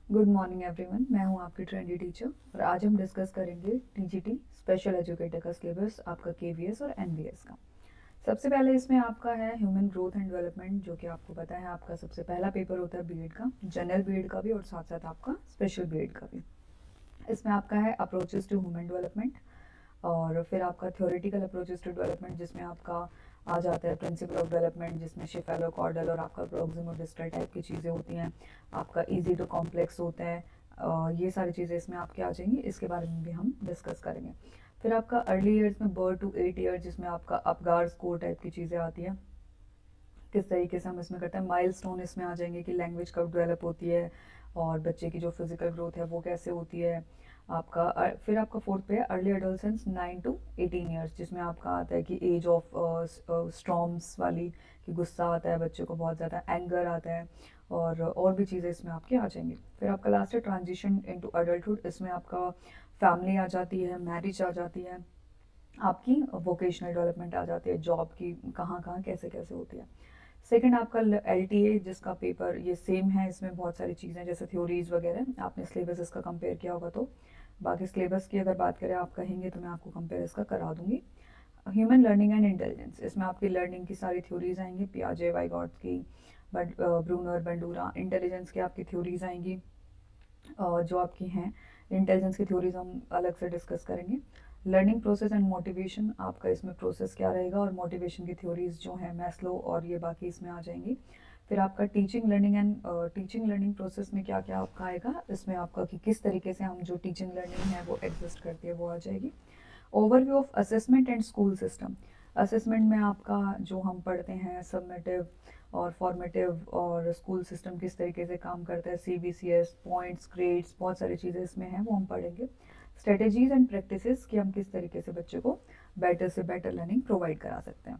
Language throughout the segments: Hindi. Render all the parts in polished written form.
गुड मॉर्निंग एवरीवन, मैं हूं आपकी ट्रेंडी टीचर और आज हम डिस्कस करेंगे टीजीटी स्पेशल एजुकेटर का सिलेबस, आपका केवीएस और एनवीएस का। सबसे पहले इसमें आपका है ह्यूमन ग्रोथ एंड डेवलपमेंट, जो कि आपको पता है आपका सबसे पहला पेपर होता है बीएड का, जनरल बीएड का भी और साथ साथ आपका स्पेशल बीएड का भी। इसमें आपका है अप्रोचेस टू ह्यूमन डेवलपमेंट और फिर आपका थ्योरेटिकल अप्रोचेस टू डेवलपमेंट, जिसमें आपका आ जाता है प्रिंसिपल ऑफ डेवलपमेंट, जिसमें शेफेलो कॉर्डल और आपका प्रोक्सिमो डिस्टल टाइप की चीज़ें होती हैं। आपका इजी टू कॉम्प्लेक्स होता है, ये सारी चीज़ें इसमें आपके आ जाएंगी, इसके बारे में भी हम डिस्कस करेंगे। फिर आपका अर्ली ईयर्स में बर्थ टू 8 ईयर, जिसमें आपका अपगार स्कोर टाइप की चीज़ें आती हैं, किस तरीके से हम इसमें करते हैं। माइलस्टोन इसमें आ जाएंगे कि लैंग्वेज कब डेवलप होती है और बच्चे की जो फिजिकल ग्रोथ है वो कैसे होती है। आपका फिर आपका फोर्थ पे है अर्ली एडोलसेंस 9 to 18 ईयर्स, जिसमें आपका आता है कि एज ऑफ स्टॉर्म्स वाली, कि गुस्सा आता है बच्चे को बहुत ज़्यादा, एंगर आता है और भी चीज़ें इसमें आपके आ जाएंगी। फिर आपका लास्ट है ट्रांजिशन इनटू अडल्टहुड, इसमें आपका फैमिली आ जाती है, मैरिज आ जाती है, आपकी वोकेशनल डेवलपमेंट आ जाती है, जॉब की कहाँ कहाँ कैसे कैसे होती है। सेकंड आपका एलटीए, जिसका पेपर ये सेम है, इसमें बहुत सारी चीज़ें जैसे थ्योरीज वगैरह, आपने सिलेबस इसका कंपेयर किया होगा तो। बाकी सिलेबस की अगर बात करें आप कहेंगे तो मैं आपको कंपेयर इसका करा दूंगी। ह्यूमन लर्निंग एंड इंटेलिजेंस, इसमें आपकी लर्निंग की सारी थ्योरीज आएंगी, पियाजे वाइगॉट्स्की, ब्रूनर, बंडूरा। इंटेलिजेंस की आपकी थ्योरीज आएंगी जो आपकी हैं, इंटेलिजेंस की थ्योरीज हम अलग से डिस्कस करेंगे। लर्निंग प्रोसेस एंड मोटिवेशन, आपका इसमें प्रोसेस क्या रहेगा और मोटिवेशन की थ्योरीज जो है मैस्लो और ये बाकी इसमें आ जाएंगी। फिर आपका टीचिंग लर्निंग प्रोसेस में क्या क्या आपका आएगा, इसमें आपका कि किस तरीके से हम जो टीचिंग लर्निंग है वो एग्जिस्ट करती है वो आ जाएगी। Overview of assessment and school system, assessment में आपका जो हम पढ़ते हैं सबमेटिव और फॉर्मेटिव, और स्कूल सिस्टम किस तरीके से काम करता है, सीबीसीएस, पॉइंट्स, ग्रेड्स, बहुत सारी चीज़ें इसमें हैं वो हम पढ़ेंगे। स्ट्रेटेजीज एंड प्रैक्टिसेस, कि हम किस तरीके से बच्चे को बेटर से बेटर लर्निंग प्रोवाइड करा सकते हैं।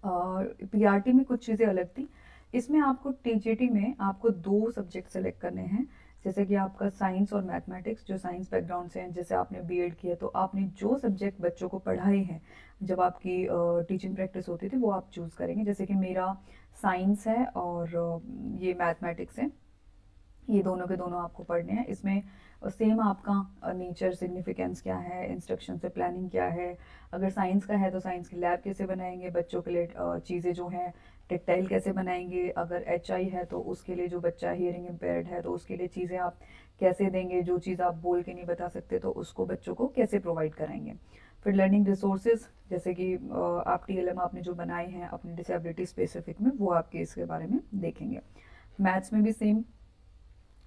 और पीआरटी में कुछ चीज़ें अलग थी, इसमें आपको टीजीटी में आपको 2 सब्जेक्ट सेलेक्ट करने हैं, जैसे कि आपका साइंस और मैथमेटिक्स। जो साइंस बैकग्राउंड से हैं, जैसे आपने बीएड किया तो आपने जो सब्जेक्ट बच्चों को पढ़ाए हैं जब आपकी टीचिंग प्रैक्टिस होती थी वो आप चूज़ करेंगे। जैसे कि मेरा साइंस है और ये मैथमेटिक्स है, ये दोनों के दोनों आपको पढ़ने हैं। इसमें सेम आपका नेचर सिग्निफिकेंस क्या है, इंस्ट्रक्शन से प्लानिंग क्या है। अगर साइंस का है तो साइंस की लैब कैसे बनाएंगे बच्चों के लिए, चीज़ें जो हैं टेक्टाइल कैसे बनाएंगे। अगर एचआई है तो उसके लिए, जो बच्चा हियरिंग इम्पेयर्ड है तो उसके लिए चीज़ें आप कैसे देंगे, जो चीज़ आप बोल के नहीं बता सकते तो उसको बच्चों को कैसे प्रोवाइड कराएंगे। फिर लर्निंग रिसोर्सेज, जैसे कि आप टीएलएम आपने जो बनाए हैं अपनी डिसेबिलिटी स्पेसिफिक में, वो आपके इसके बारे में देखेंगे। मैथ्स में भी सेम,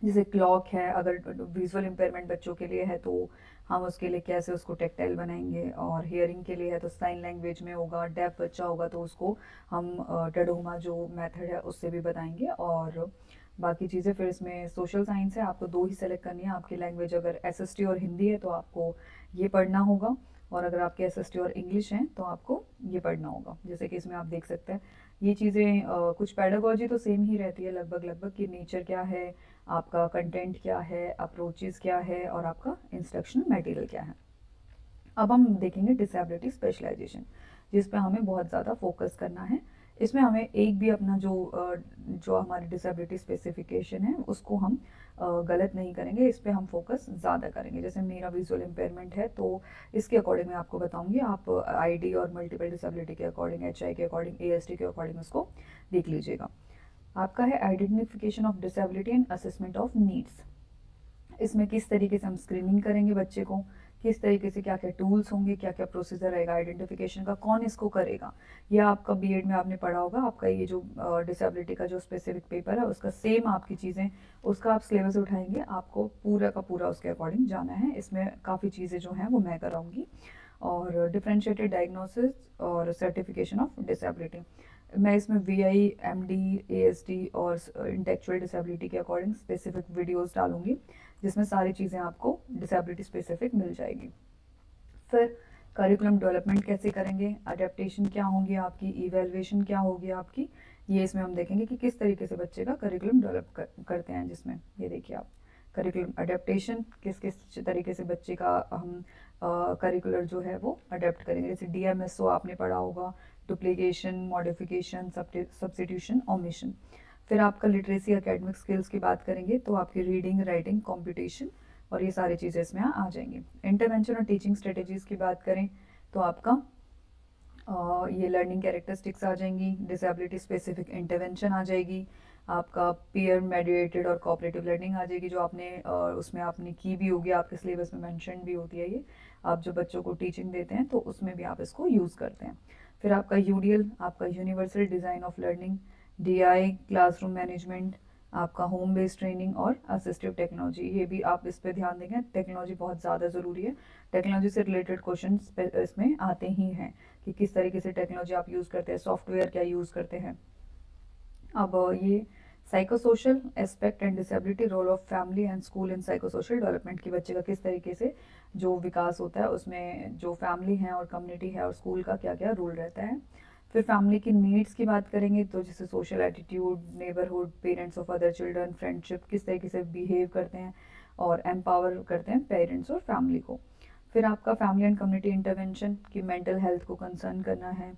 जैसे क्लॉक है, अगर विजुअल इम्पेयरमेंट बच्चों के लिए है तो हम उसके लिए कैसे उसको टेक्टाइल बनाएंगे, और हियरिंग के लिए है तो साइन लैंग्वेज में होगा, डेफ बच्चा होगा तो उसको हम टेडोमा जो मेथड है उससे भी बताएंगे और बाकी चीज़ें। फिर इसमें सोशल साइंस है, आपको 2 ही सेलेक्ट करनी है। आपकी लैंग्वेज अगर एसएसटी और हिंदी है तो आपको ये पढ़ना होगा, और अगर आपके एसएसटी और इंग्लिश हैं तो आपको ये पढ़ना होगा। जैसे कि इसमें आप देख सकते हैं ये चीज़ें, कुछ पैडागोजी तो सेम ही रहती है लगभग लगभग, कि नेचर क्या है, आपका कंटेंट क्या है, अप्रोचेस क्या है और आपका इंस्ट्रक्शनल मटेरियल क्या है। अब हम देखेंगे डिसेबिलिटी स्पेशलाइजेशन, जिस पे हमें बहुत ज़्यादा फोकस करना है। इसमें हमें एक भी अपना जो हमारी डिसेबिलिटी स्पेसिफिकेशन है उसको हम गलत नहीं करेंगे, इस पे हम फोकस ज़्यादा करेंगे। जैसे मेरा विजुअल इम्पेयरमेंट है तो इसके अकॉर्डिंग मैं आपको बताऊंगी, आप आईडी और मल्टीपल डिसेबिलिटी के अकॉर्डिंग, एचआई के अकॉर्डिंग, एएसटी के अकॉर्डिंग उसको देख लीजिएगा। आपका है identification of disability and assessment of needs, इसमें किस तरीके से हम स्क्रीनिंग करेंगे बच्चे को, किस तरीके से क्या क्या टूल्स होंगे, क्या क्या प्रोसीजर रहेगा आइडेंटिफिकेशन का, कौन इसको करेगा। यह आपका बीएड में आपने पढ़ा होगा, आपका ये जो डिसेबिलिटी का जो स्पेसिफिक पेपर है उसका सेम आपकी चीज़ें, उसका आप सिलेबस उठाएंगे, आपको पूरा का पूरा उसके अकॉर्डिंग जाना है। इसमें काफ़ी चीज़ें जो हैं वो मैं कराऊंगी। और डिफ्रेंशिएटेड डायग्नोसिस और सर्टिफिकेशन ऑफ डिसेबिलिटी, मैं इसमें वीआई, एमडी, एएसडी और इंटेलेक्चुअल डिसेबिलिटी के अकॉर्डिंग स्पेसिफिक वीडियोस डालूंगी, जिसमें सारी चीज़ें आपको डिसेबिलिटी स्पेसिफिक मिल जाएगी। फिर करिकुलम डेवलपमेंट कैसे करेंगे, अडेप्टेशन क्या होंगी आपकी, इवेलुएशन क्या होगी आपकी, ये इसमें हम देखेंगे कि किस तरीके से बच्चे का करिकुलम डेवलप करते हैं। जिसमें ये देखिए आप, करिकुलम अडेप्टेशन, किस किस तरीके से बच्चे का हम करिकुलर जो है वो अडेप्ट करेंगे। जैसे डीएमएसओ आपने पढ़ा होगा, डुप्लीकेशन, मॉडिफिकेशन, सब्सटीट्यूशन, ओमिशन। फिर आपका लिटरेसी एकेडमिक स्किल्स की बात करेंगे तो आपकी रीडिंग, राइटिंग, कंप्यूटेशन और ये सारी चीज़ें इसमें आ जाएंगी। इंटरवेंशन और टीचिंग स्ट्रेटेजीज़ की बात करें तो आपका ये लर्निंग कैरेक्टरिस्टिक्स आ जाएंगी, डिसेबिलिटी स्पेसिफिक इंटरवेंशन आ जाएगी, आपका पीयर मेडिएटेड और कोऑपरेटिव लर्निंग आ जाएगी जो आपने उसमें आपने की भी होगी, आपके सिलेबस में मेंशन भी होती है ये। आप जो बच्चों को टीचिंग देते हैं तो उसमें भी आप इसको यूज़ करते हैं। फिर आपका यूडीएल, आपका universal design of learning, DI classroom management, आपका होम बेस्ड ट्रेनिंग और असिस्टिव टेक्नोलॉजी, ये भी आप इस पर ध्यान देंगे। टेक्नोलॉजी बहुत ज़्यादा ज़रूरी है, टेक्नोलॉजी से रिलेटेड क्वेश्चन इसमें आते ही हैं कि किस तरीके से टेक्नोलॉजी आप यूज़ करते हैं, सॉफ्टवेयर क्या यूज़ करते हैं। अब ये psychosocial aspect and disability, role of family and school in psychosocial development, की बच्चे का किस तरीके से जो विकास होता है उसमें जो फैमिली है और कम्युनिटी है और स्कूल का क्या क्या रोल रहता है। फिर फैमिली की नीड्स की बात करेंगे तो जैसे social attitude, neighbourhood, parents of other children, friendship, किस तरीके से बिहेव करते हैं और एम्पावर करते हैं पेरेंट्स और फैमिली को। फिर आपका फैमिली एंड कम्युनिटी इंटरवेंशन की मेंटल हेल्थ को कंसर्न करना है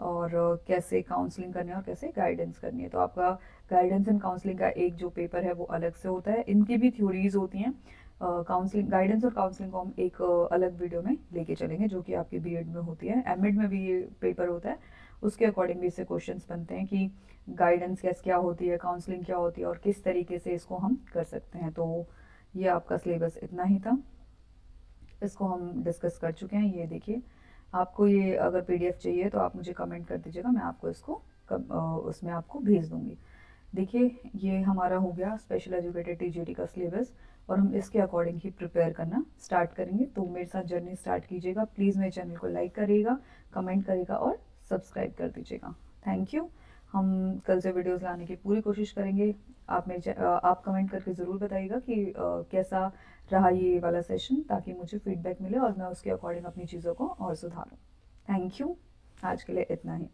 और कैसे काउंसलिंग करनी है और कैसे गाइडेंस करनी है। तो आपका गाइडेंस एंड काउंसलिंग का एक जो पेपर है वो अलग से होता है, इनकी भी थ्योरीज होती हैं। काउंसलिंग, गाइडेंस और काउंसलिंग को हम एक अलग वीडियो में लेके चलेंगे जो कि आपकी बीएड में होती है, एमएड में भी ये पेपर होता है। उसके अकॉर्डिंग भी इससे क्वेश्चंस बनते हैं कि गाइडेंस कैसे क्या होती है, काउंसलिंग क्या होती है और किस तरीके से इसको हम कर सकते हैं। तो ये आपका सिलेबस इतना ही था, इसको हम डिस्कस कर चुके हैं। ये देखिए, आपको ये अगर पीडीएफ चाहिए तो आप मुझे कमेंट कर दीजिएगा, मैं आपको इसको उसमें आपको भेज दूंगी। देखिए, ये हमारा हो गया स्पेशल एजुकेटेड टीजीटी का सिलेबस और हम इसके अकॉर्डिंग ही प्रिपेयर करना स्टार्ट करेंगे। तो मेरे साथ जर्नी स्टार्ट कीजिएगा, प्लीज़ मेरे चैनल को लाइक करिएगा, कमेंट करिएगा और सब्सक्राइब कर दीजिएगा। Thank you. हम कल से वीडियोस लाने की पूरी कोशिश करेंगे। आप कमेंट करके ज़रूर बताइएगा कि कैसा रहा ये वाला सेशन, ताकि मुझे फीडबैक मिले और मैं उसके अकॉर्डिंग अपनी चीज़ों को और सुधारूँ। Thank you. आज के लिए इतना ही।